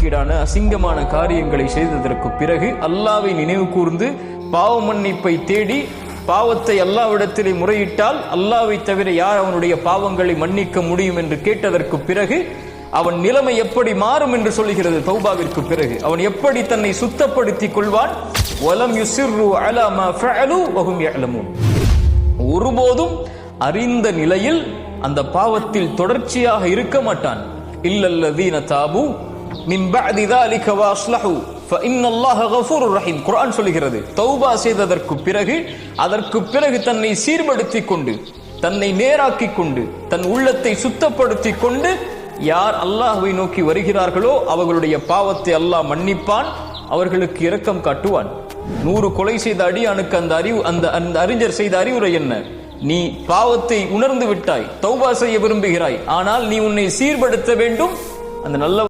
வெட்கக்கேடான அசிங்கமான காரியங்களை செய்ததற்கு பிறகு அல்லாஹ்வை நினைவு கூர்ந்து பாவ மன்னிப்பை தேடி பாவத்தை அல்லாஹ்விடத்திலே முறையிட்டால் அல்லாஹ்வை தவிர யார் அவனுடைய பாவங்களை மன்னிக்க முடியும் என்று கேட்டதற்கு பிறகு அவன் நிலைமை எப்படி மாறும் என்று சொல்லுகிறது. தௌபாவிற்கு பிறகு அவன் எப்படி தன்னை சுத்தப்படுத்திக் கொள்வான். வலம் யுஸிர்ரு அலா மா ஃபஅலு வஹும் யஅலமூன். ஒருபோதும் அறிந்த நிலையில் அந்த பாவத்தில் தொடர்ச்சியாக இருக்க மாட்டான். இல்லல்லதீன தாபு மின் பஅதி ذلك வஅஸ்லஹு ஃபஇன்னல்லாஹ கஃபூருர் ரஹீம். குர்ஆன் சொல்கிறது, தௌபா செய்ததற்கு பிறகு அதற்கு பிறகு தன்னை சீர்படுத்திக் கொண்டு தன்னை நேராக்கிக் கொண்டு தன் உள்ளத்தை சுத்தப்படுத்திக் கொண்டு யார் அல்லாஹ்வை நோக்கி வருகிறார்களோ அவர்களுடைய பாவத்தை அல்லாஹ் மன்னிப்பான், அவர்களுக்கு இரக்கம் காட்டுவான். 100 கொலை செய்த அடியானுக்கு அந்த அறிஞர் செய்த அறிவுரை என்ன? நீ பாவத்தை உணர்ந்து விட்டாய், தௌபா செய்ய விரும்புகிறாய், ஆனால் நீ உன்னை சீர்படுத்த வேண்டும். அந்த நல்ல